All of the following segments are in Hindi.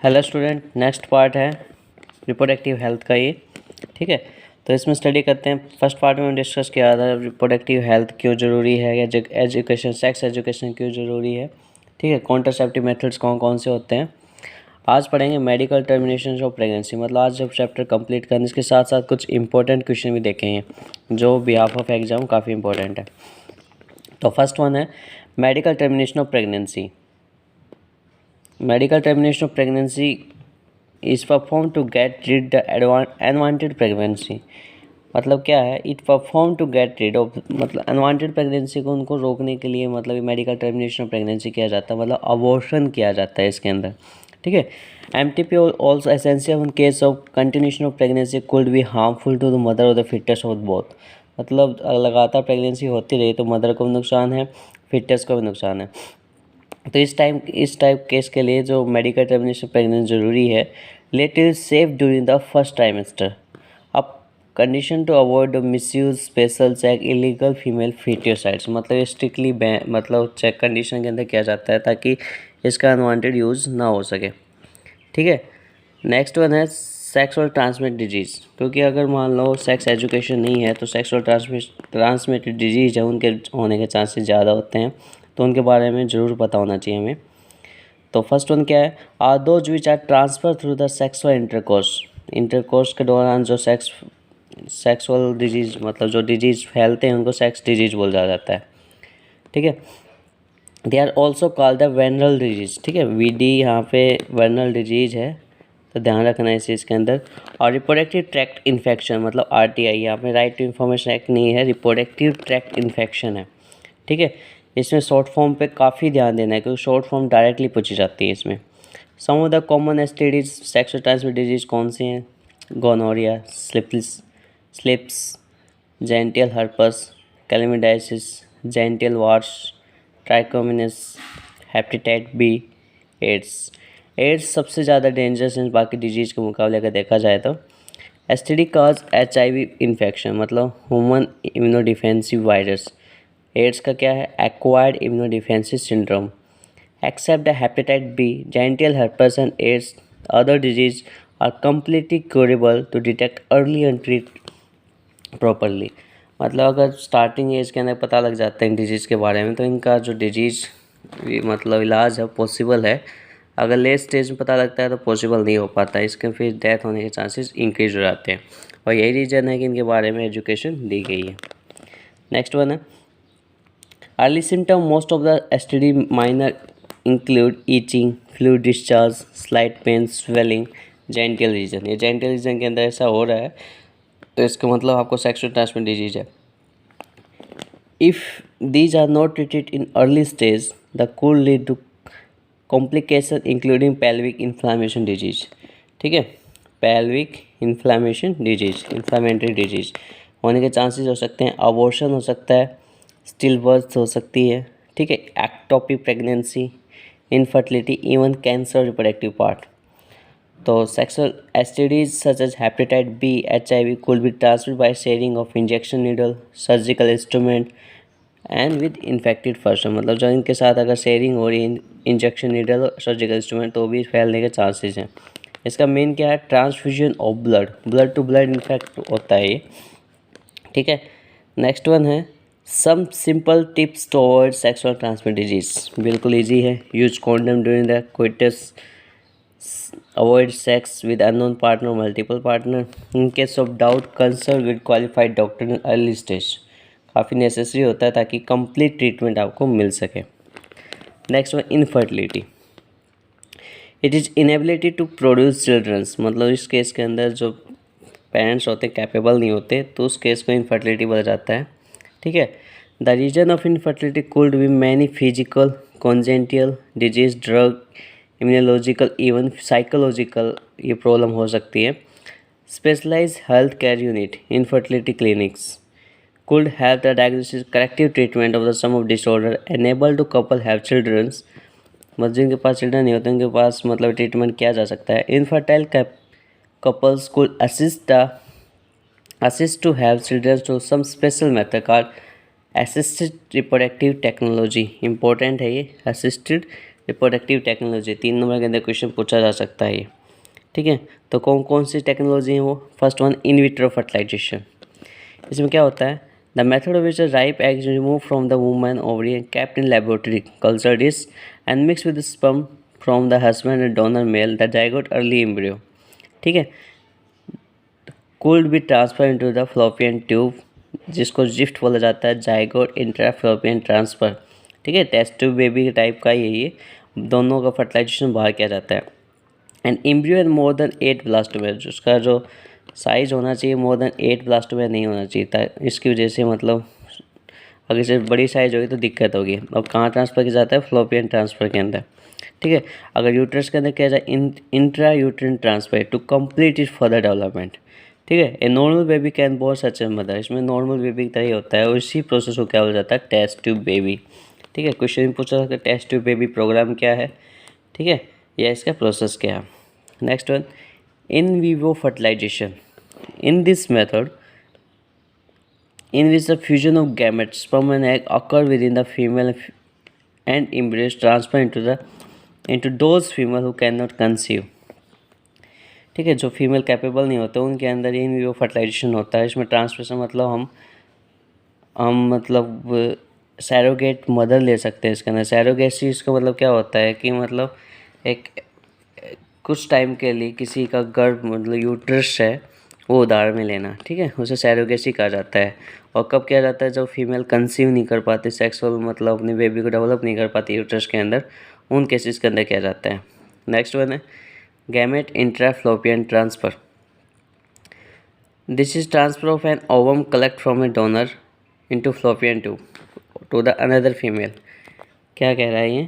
हेलो स्टूडेंट, नेक्स्ट पार्ट है रिप्रोडक्टिव हेल्थ का ये। ठीक है, तो इसमें स्टडी करते हैं। फर्स्ट पार्ट में डिस्कस किया था रिप्रोडक्टिव हेल्थ क्यों ज़रूरी है, या एजुकेशन, सेक्स एजुकेशन क्यों ज़रूरी है। ठीक है, कॉन्ट्रासेप्टिव मेथड्स कौन कौन से होते हैं। आज पढ़ेंगे मेडिकल टर्मिनेशन ऑफ प्रेगनेंसी। मतलब आज जब चैप्टर कंप्लीट करने इसके साथ साथ कुछ इंपॉर्टेंट क्वेश्चन भी देखेंगे जो बिहाफ ऑफ एग्जाम काफ़ी इंपॉर्टेंट है। तो फर्स्ट वन है medical termination of pregnancy. Medical termination of pregnancy is performed to get rid the unwanted pregnancy। मतलब क्या है, it perform to get rid of, मतलब अनवांटेड प्रेगनेंसी को उनको रोकने के लिए मतलब मेडिकल टर्मिनेशन ऑफ प्रेगनेंसी किया जाता है, मतलब अबॉर्शन किया जाता है इसके अंदर। ठीक है, MTP also essential in case of continuation of pregnancy could be harmful to the mother और द फिटस ऑफ बोथ। मतलब लगातार प्रेगनेंसी होती रही तो मदर को भी नुकसान है, फिटस को भी नुकसान है। तो इस टाइप केस के लिए जो मेडिकल टर्मिनेशन प्रेगनेंसी ज़रूरी है। Late is safe during the first trimester. अब condition to avoid misuse special check illegal female feticides. मतलब स्ट्रिक्टली मतलब चेक कंडीशन के अंदर किया जाता है ताकि इसका अनवांटेड यूज़ ना हो सके। ठीक है, नेक्स्ट वन है सेक्सुअल ट्रांसमिट डिजीज़। क्योंकि अगर मान लो सेक्स एजुकेशन नहीं है तो सेक्सुअल ट्रांसमिटेड डिजीज़ है उनके होने के चांसेस ज़्यादा होते हैं, तो उनके बारे में ज़रूर पता होना चाहिए हमें। तो फर्स्ट वन क्या है, are those which are transfer through the sexual intercourse के दौरान जो सेक्सुअल डिजीज़, मतलब जो डिजीज़ फैलते हैं उनको सेक्स डिजीज़ बोला जाता है। ठीक है, they are also called the venereal disease. ठीक है, VD यहाँ पे वेनरल डिजीज़ है, तो ध्यान रखना है इस चीज़ के अंदर। और रिप्रोडक्टिव ट्रैक्ट इन्फेक्शन मतलब RTI, यहाँ पे राइट टू इन्फॉर्मेशन एक्ट नहीं है, रिप्रोडक्टिव ट्रैक्ट इन्फेक्शन है। ठीक है, इसमें शॉर्ट फॉर्म पे काफ़ी ध्यान देना है क्योंकि शॉर्ट फॉर्म डायरेक्टली पूछी जाती है इसमें। Some of the common STDs sexual transmitted disease कौन सी हैं, गोनोरिया, स्लिप्स, genital herpes, chlamydiasis, genital warts, trichomoniasis, hepatitis B, AIDS सबसे ज़्यादा डेंजरस है बाकी डिजीज़ के मुकाबले अगर देखा जाए तो। STD काज HIV इन्फेक्शन मतलब ह्यूमन इम्यूनोडिफेंसिव वायरस। एड्स का क्या है, acquired immunodeficiency syndrome. Except the hepatitis B, genital herpes and AIDS other disease are completely curable to detect early and treat properly. मतलब अगर स्टार्टिंग एज के अंदर पता लग जाता है इन डिजीज़ के बारे में तो इनका जो डिजीज़ मतलब इलाज है पॉसिबल है। अगर लेट स्टेज में पता लगता है तो पॉसिबल नहीं हो पाता, इसके फिर डेथ होने के चांसेस इंक्रीज हो जाते हैं, और यही रीज़न है कि इनके बारे में एजुकेशन दी गई है। नेक्स्ट वन है early symptom most of the STD minor include itching, fluid discharge, slight pain, swelling, genital region. ये जेंटियल रीजन के अंदर ऐसा हो रहा है तो इसका मतलब आपको सेक्सुअल ट्रांसमिटेड डिजीज है। If these are not treated in early stage the could lead to complication including pelvic inflammation disease. ठीक है, pelvic inflammation disease, inflammatory disease होने के चांसेस हो सकते हैं। अबॉर्शन हो सकता है, स्टिल बर्थ हो सकती है। ठीक है, ectopic pregnancy, infertility, even cancer reproductive part. तो sexual STDs such as hepatitis B, HIV could be transmitted by sharing of injection needle, surgical instrument and with infected person. मतलब जो इनके साथ अगर शेयरिंग हो रही है इंजेक्शन नीडल और सर्जिकल इंस्ट्रूमेंट तो भी फैलने के चांसेस हैं। इसका मेन क्या है, transfusion of blood to blood infect होता है ये। ठीक है, नेक्स्ट वन है some simple tips to avoid sexual transmitted disease. बिल्कुल ईजी है, use condom during the coitus, avoid sex with unknown partner, multiple partner, in case of doubt consult with qualified doctor in early stage. काफ़ी नेसेसरी होता है ताकि कंप्लीट ट्रीटमेंट आपको मिल सके। Next one infertility, it is inability to produce children's. मतलब इस केस के अंदर जो पेरेंट्स होते हैं कैपेबल नहीं होते तो उस केस को इनफर्टिलिटी बोला जाता है। ठीक है, the reason of infertility could be many physical, congenital disease, drug, immunological, even psychological ये प्रॉब्लम हो सकती है। Specialised health care unit, infertility clinics could help the diagnosis, corrective treatment of the some of disorder, enable to couple have children। मतलब जिनके पास चिल्ड्रन नहीं होते उनके पास मतलब ट्रीटमेंट किया जा सकता है। Infertile couples could assist to have children through some special method called assisted reproductive technology। important है ये assisted रिप्रोडक्टिव टेक्नोलॉजी, 3 नंबर के अंदर क्वेश्चन पूछा जा सकता है ये, ठीक है। तो कौन कौन सी टेक्नोलॉजी है वो? First one, in vitro fertilisation. इसमें क्या होता है? The method of which ripe eggs remove from the woman ovary and kept in laboratory culture dish and mix with sperm from the husband and donor male the zygote early embryo, ठीक है। Could be transfer into the fallopian tube, जिसको जिफ्ट बोला जाता है, जाइगोट इंट्राफ्लोपियन ट्रांसफर, ठीक है। टेस्ट ट्यूब बेबी के टाइप का ये दोनों का फर्टिलाइजेशन बाहर किया जाता है। And embryo and more than 8 ब्लास्टोमेर, उसका जो साइज होना चाहिए मोर देन 8 ब्लास्टोमेर नहीं होना चाहिए, इसकी वजह से मतलब अगर इसे बड़ी साइज होगी तो दिक्कत होगी। अब कहाँ ट्रांसफ़र किया जाता है? फ्लोपियन ट्रांसफ़र के अंदर, ठीक है। अगर यूट्रस के अंदर किया जाए intra uterine transfer to complete it further development, ठीक है। A normal baby can born such a mother, इसमें नॉर्मल बेबी की तरह ही होता है और इसी प्रोसेस को क्या हो जाता है? टेस्ट ट्यूब बेबी, ठीक है। क्वेश्चन पूछा था टेस्ट ट्यूब बेबी प्रोग्राम क्या है, ठीक है, या इसका प्रोसेस क्या है। Next one, in vivo fertilisation. In this method in which the fusion of gametes sperm and egg occur within the female and embryo transfer into those female who cannot conceive, ठीक है। जो फीमेल कैपेबल नहीं होते उनके अंदर इन विवो फर्टिलाइजेशन होता है। इसमें ट्रांसफर मतलब हम मतलब सैरोगेट मदर ले सकते हैं इसके अंदर। सैरोगेसी इसका मतलब क्या होता है कि मतलब एक कुछ टाइम के लिए किसी का गर्भ मतलब यूट्रस है वो उधार में लेना, ठीक है, उसे सैरोगेसी कहा जाता है। और कब किया जाता है? जब फीमेल कंसीव नहीं कर पाती, सेक्सुअल मतलब अपने बेबी को डेवलप नहीं कर पाती यूट्रस के अंदर, उन केसेस के अंदर किया जाता है। नेक्स्ट वन है gamete intrafallopian transfer. This is transfer of an ovum collect from a donor into fallopian tube to the another female. क्या कह रहा है ये?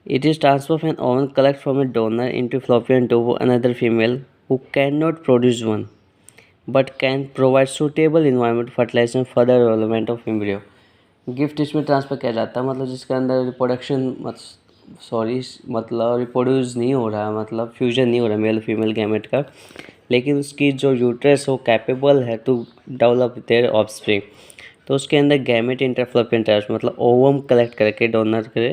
It is transfer of an ovum collect from a donor into fallopian tube another female who cannot produce one but can provide suitable environment fertilization further development of embryo। Gift इसमें ट्रांसफ़र किया जाता है मतलब जिसके अंदर रिप्रोडक्शन मतलब रिप्रोड्यूस नहीं हो रहा, मतलब फ्यूजन नहीं हो रहा मेल फीमेल गैमेट का, लेकिन उसकी जो यूट्रस हो कैपेबल है टू डेवलप देयर ऑफस्प्रिंग, तो उसके अंदर गैमेट इंटरफ्लोपियन ट्रांसफर मतलब ओवम कलेक्ट करके डोनर के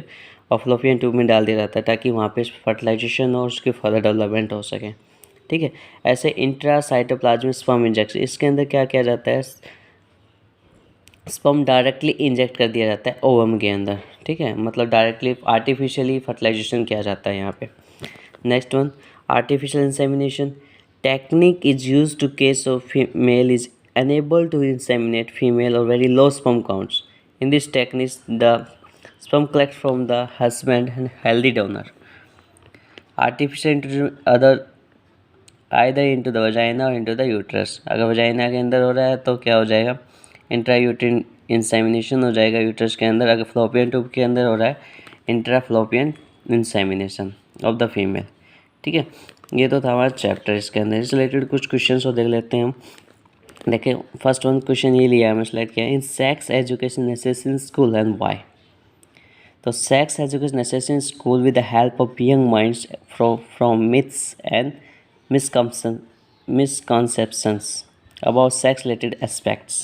और फ्लोपियन ट्यूब में डाल दिया जाता है ताकि वहाँ पे फर्टिलाइजेशन और उसकी फर्दर डेवलपमेंट हो सके, ठीक है। ऐसे इंट्रासाइटोप्लाज्मिक स्पर्म इंजेक्शन, इसके अंदर क्या किया जाता है? स्पर्म डायरेक्टली इंजेक्ट कर दिया जाता है ओवम के अंदर, ठीक है, मतलब डायरेक्टली आर्टिफिशियली फर्टिलाइजेशन किया जाता है यहाँ पे। Next one, artificial insemination technique is use to case of male is unable to inseminate female और very low sperm counts. In this technique the sperm collect from the husband and healthy donor. Artificial other either into the vagina और इंटू द यूट्रस। अगर वजाइना के अंदर हो रहा है तो क्या हो जाएगा? इंट्रा यूट्रिन इंसेमिनेशन हो जाएगा यूट्रस के अंदर। अगर फ्लोपियन ट्यूब के अंदर हो रहा है intra fallopian insemination of the female, ठीक है। ये तो था हमारा चैप्टर। इसके अंदर इस रिलेटेड कुछ क्वेश्चन को देख लेते हैं हम। देखिए फर्स्ट वन क्वेश्चन ये लिया है, मैं सिलेक्ट किया, in sex education necessary in school and why. तो sex education necessary in school with the help of young minds from myths and misconceptions about sex-related aspects.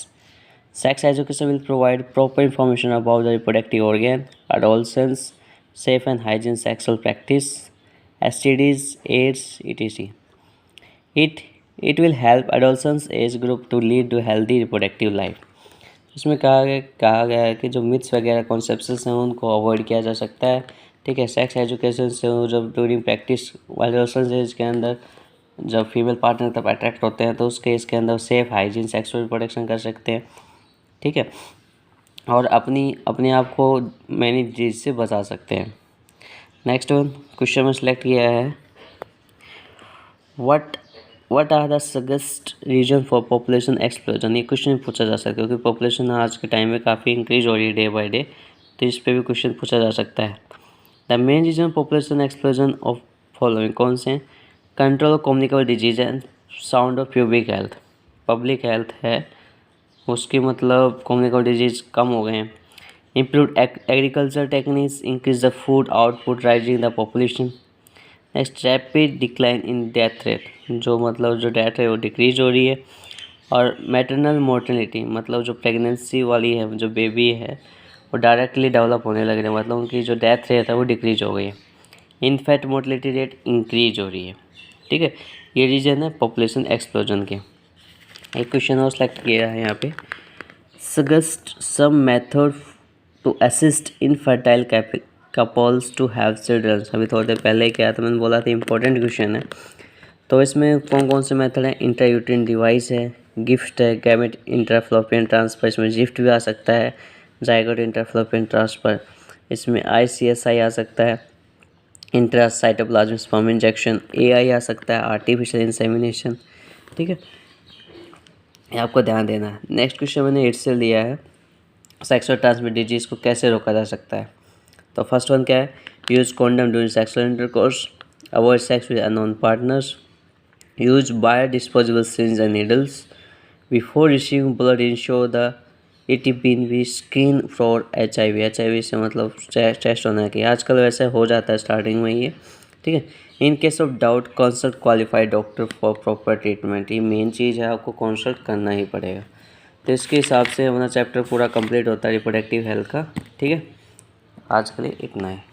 Sex education will provide proper information about the reproductive organ, adolescence, safe and hygiene sexual practice, STDs, AIDS, etc. It will help adolescents age group to lead to healthy reproductive life. इसमें कहा गया है कि जो मिथ्स वगैरह कॉन्सेप्ट्स हैं उनको अवॉइड किया जा सकता है, ठीक है। सेक्स एजुकेशन से जब ड्यूरिंग प्रैक्टिस एडोलेसेंस एज के अंदर जब फीमेल पार्टनर तब अट्रैक्ट होते हैं तो उस केस के अंदर सेफ हाइजीन सेक्सुअल प्रोटेक्शन कर सकते हैं, ठीक है, और अपने आप को मैनी डिजीज से बचा सकते हैं। नेक्स्ट वन क्वेश्चन में सेलेक्ट किया है what are the suggest reason for population explosion. ये क्वेश्चन पूछा जा सकता है क्योंकि पॉपुलेशन आज के टाइम में काफ़ी इंक्रीज हो रही है डे बाय डे, तो इस पर भी क्वेश्चन पूछा जा सकता है। The main reason population explosion of following कौन से हैं? Control of communicable disease and sound of pubic health. Public health है उसकी मतलब कम्युनिकेबल डिजीज कम हो गए हैं। Improve agriculture techniques increase the food output rising the population. Next rapid decline in death rate, जो मतलब जो डेथ है वो डिक्रीज हो रही है। और मैटरनल मोर्टेलिटी मतलब जो प्रेगनेंसी वाली है जो बेबी है वो डायरेक्टली डेवलप होने लग रहे हैं, मतलब उनकी जो डेथ रेट है वो डिक्रीज हो गई है। इनफैक्ट मोर्टलिटी रेट इंक्रीज हो रही है। ठीक है, ये रीजन है पॉपुलेशन एक्सप्लोजन के। एक क्वेश्चन और सेलेक्ट किया है यहाँ पे, suggest some method to assist infertile couples to have children. अभी थोड़ी देर पहले ही किया था, मैंने बोला था इंपॉर्टेंट क्वेश्चन है। तो इसमें कौन कौन से मेथड हैं, इंट्रायूटेरिन डिवाइस है, गिफ्ट है, गैमेट इंट्राफ्लोपियन ट्रांसफर, इसमें गिफ्ट भी आ सकता है, जाइगोट इंट्राफ्लोपियन ट्रांसफर, इसमें ICSI आ सकता है, इंट्रासाइटोप्लाज्म स्पर्म इंजेक्शन, AI आ सकता है, आर्टिफिशियल इंसेमिनेशन। ठीक है, ये आपको ध्यान देना है। नेक्स्ट क्वेश्चन मैंने 8 से लिया है, सेक्सुअल ट्रांसमिट डिजीज़ को कैसे रोका जा सकता है। तो फर्स्ट वन क्या है, use condom during sexual intercourse, avoid sex with unknown partners, use biodisposable syringes and needles. Before receiving blood, ensure the it been be screen for HIV। HIV से मतलब टेस्ट होना है कि आजकल वैसे हो जाता है स्टार्टिंग में ये। ठीक है, इन case of doubt consult qualified doctor for proper treatment. ये मेन चीज़ है, आपको कंसल्ट करना ही पड़ेगा। तो इसके हिसाब से हमारा चैप्टर पूरा कंप्लीट होता है रिप्रोडक्टिव हेल्थ का। ठीक है, आज के लिए इतना है।